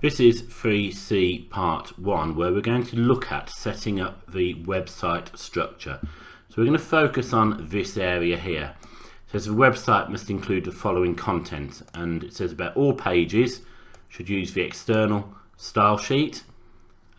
This is 3C part 1, where we're going to look at setting up the website structure. So we're going to focus on this area here. It says the website must include the following content, and it says about all pages should use the external style sheet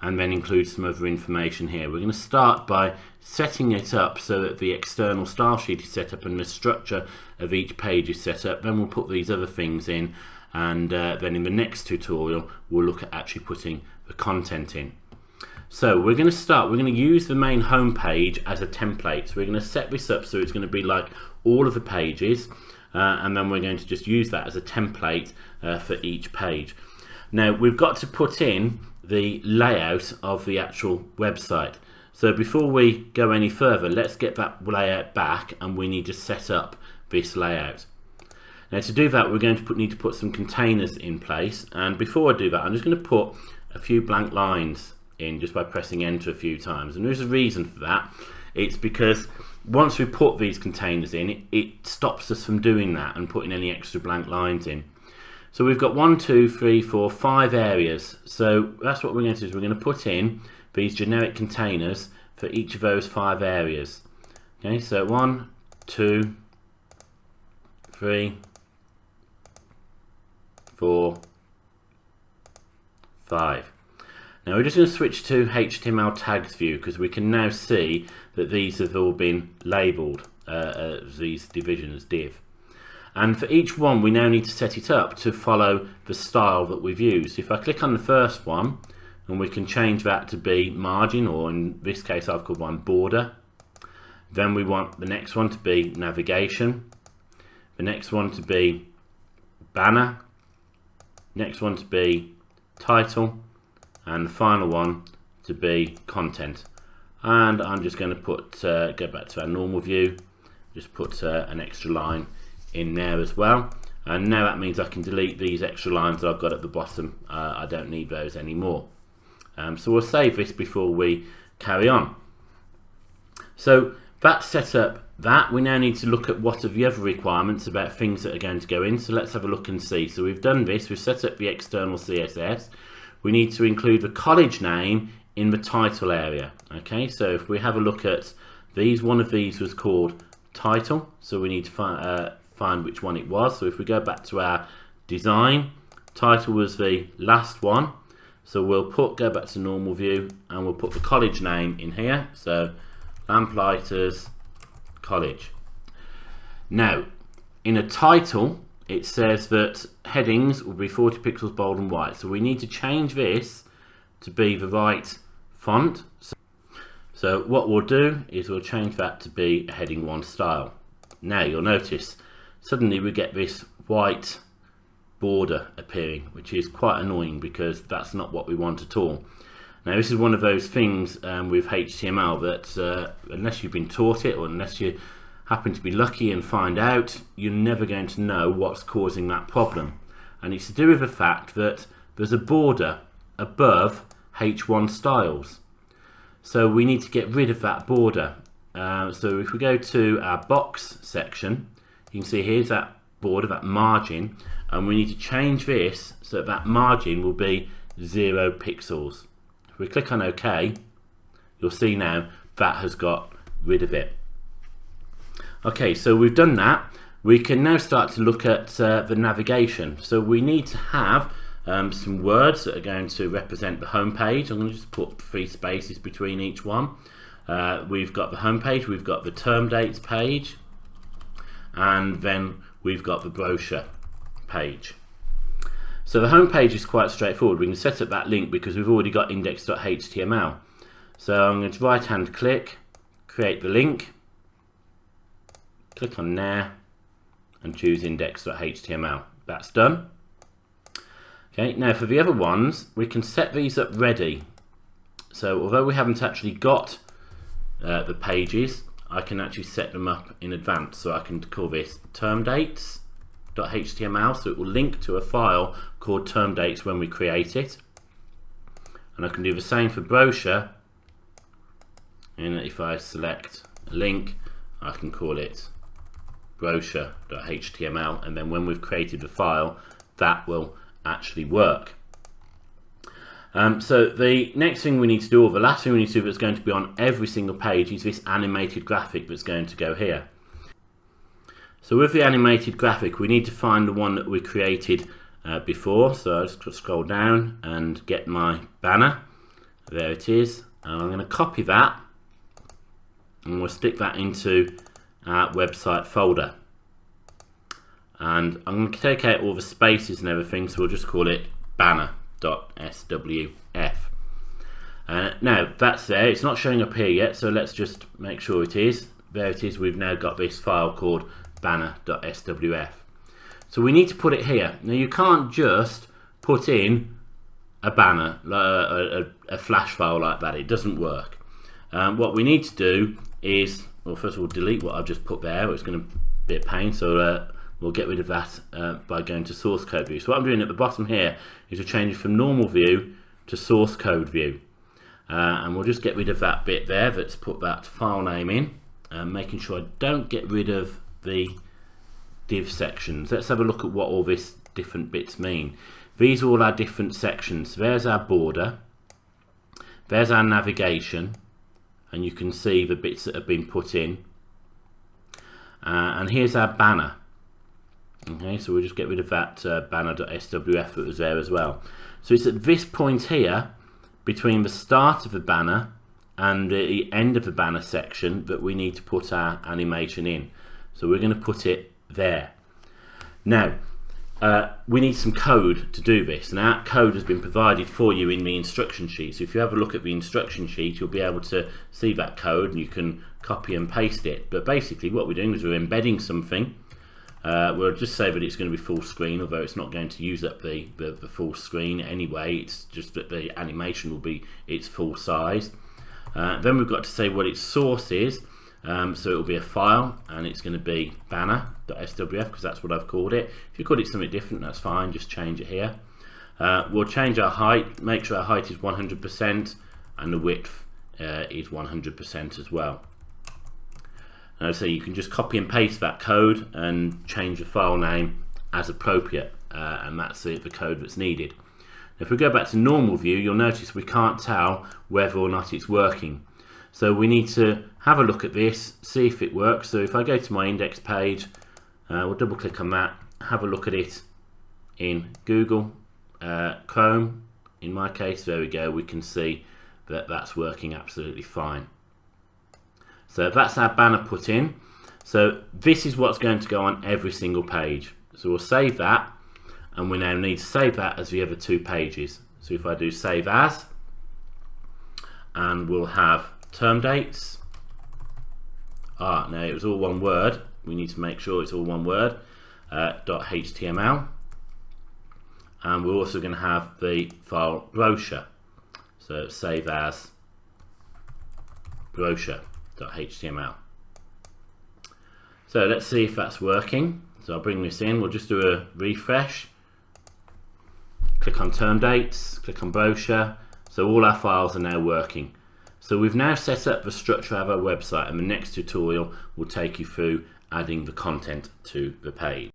and then include some other information here. We're going to start by setting it up so that the external style sheet is set up and the structure of each page is set up. Then we'll put these other things in, and then in the next tutorial we'll look at actually putting the content in. So we're going to use the main home page as a template. So we're going to set this up so it's going to be like all of the pages, and then we're going to just use that as a template for each page. Now we've got to put in the layout of the actual website. So before we go any further, let's get that layout back, and we need to set up this layout. Now to do that, we're going to need to put some containers in place, and before I do that, I'm just going to put a few blank lines in just by pressing enter a few times. And there's a reason for that. It's because once we put these containers in, it stops us from doing that and putting any extra blank lines in. So we've got 1, 2, 3, 4, 5 areas. So that's what we're going to do, is we're going to put in these generic containers for each of those 5 areas. Okay, so 1, 2, 3, 4, 5. Now we're just going to switch to HTML tags view, because we can now see that these have all been labelled as these divisions div. And for each one we now need to set it up to follow the style that we've used. If I click on the first one, and we can change that to be margin, or in this case I've called one border. Then we want the next one to be navigation, the next one to be banner, next one to be title, and the final one to be content. And I'm just going to put go back to our normal view, just put an extra line in there as well, and now that means I can delete these extra lines that I've got at the bottom. I don't need those anymore. So we'll save this before we carry on. So that's set up that. We now need to look at what are the other requirements about things that are going to go in. So let's have a look and see. So we've done this, we've set up the external CSS. We need to include the college name in the title area. Okay, so if we have a look at these, one of these was called title, so we need to find which one it was. So if we go back to our design, title was the last one, so we'll go back to normal view, and we'll put the college name in here, so Lamplighter's College. Now in a title it says that headings will be 40 pixels bold and white, so we need to change this to be the right font. So what we'll do is we'll change that to be a heading 1 style. Now you'll notice suddenly we get this white border appearing, which is quite annoying because that's not what we want at all. Now this is one of those things with HTML that unless you've been taught it, or unless you happen to be lucky and find out, you're never going to know what's causing that problem. And it's to do with the fact that there's a border above H1 styles. So we need to get rid of that border. So if we go to our box section, you can see here's that border, that margin, and we need to change this so that margin will be 0 pixels. If we click on OK, you'll see now that has got rid of it. Okay, so we've done that. We can now start to look at the navigation. So we need to have some words that are going to represent the home page. I'm going to just put 3 spaces between each one. We've got the home page, we've got the term dates page, and then we've got the brochure page. So the home page is quite straightforward. We can set up that link because we've already got index.html. So I'm going to right hand click, create the link, click on there, and choose index.html. That's done. Okay, now for the other ones, we can set these up ready. So although we haven't actually got the pages, I can actually set them up in advance. So I can call this term dates.html, so it will link to a file called term dates when we create it. And I can do the same for brochure, and if I select a link, I can call it brochure.html, and then when we've created the file, that will actually work. So the next thing we need to do, or the last thing we need to do that's going to be on every single page, is this animated graphic that's going to go here. So with the animated graphic, we need to find the one that we created before. So I'll just scroll down and get my banner. There it is. And I'm going to copy that and we'll stick that into our website folder. And I'm going to take out all the spaces and everything, so we'll just call it banner.swf. Now that's there. It's not showing up here yet, so let's just make sure it is. There it is. We've now got this file called banner.swf. So we need to put it here. Now you can't just put in a banner, a flash file like that. It doesn't work. What we need to do is, well, first of all, delete what I've just put there. It's going to be a pain, so we'll get rid of that by going to source code view. So what I'm doing at the bottom here is to change it from normal view to source code view. And we'll just get rid of that bit there that's put that file name in, making sure I don't get rid of the div sections. Let's have a look at what all these different bits mean. These are all our different sections. There's our border, there's our navigation, and you can see the bits that have been put in, and here's our banner. Okay, so we'll just get rid of that banner.swf that was there as well. So it's at this point here, between the start of the banner and the end of the banner section, that we need to put our animation in. So we're going to put it there. Now we need some code to do this, and that code has been provided for you in the instruction sheet. So if you have a look at the instruction sheet, you'll be able to see that code and you can copy and paste it. But basically what we're doing is we're embedding something. We'll just say that it's going to be full screen, although it's not going to use up the full screen anyway. It's just that the animation will be its full size. Then we've got to say what its source is. So it will be a file, and it's going to be banner.swf because that's what I've called it. If you call it something different, that's fine, just change it here. We'll change our height, make sure our height is 100% and the width is 100% as well. So you can just copy and paste that code and change the file name as appropriate, and that's the code that's needed. Now if we go back to normal view, you'll notice we can't tell whether or not it's working. So we need to have a look at this, see if it works. So if I go to my index page, we'll double click on that, have a look at it in Google Chrome. In my case, there we go, we can see that that's working absolutely fine. So that's our banner put in. So this is what's going to go on every single page. So we'll save that, and we now need to save that as the other two pages. So if I do save as, and we'll have term dates. Now it was all one word. We need to make sure it's all one word. .html, and we're also going to have the file brochure. So save as brochure.html. So let's see if that's working. So I'll bring this in. We'll just do a refresh. Click on term dates. Click on brochure. So all our files are now working. So we've now set up the structure of our website, and the next tutorial will take you through adding the content to the page.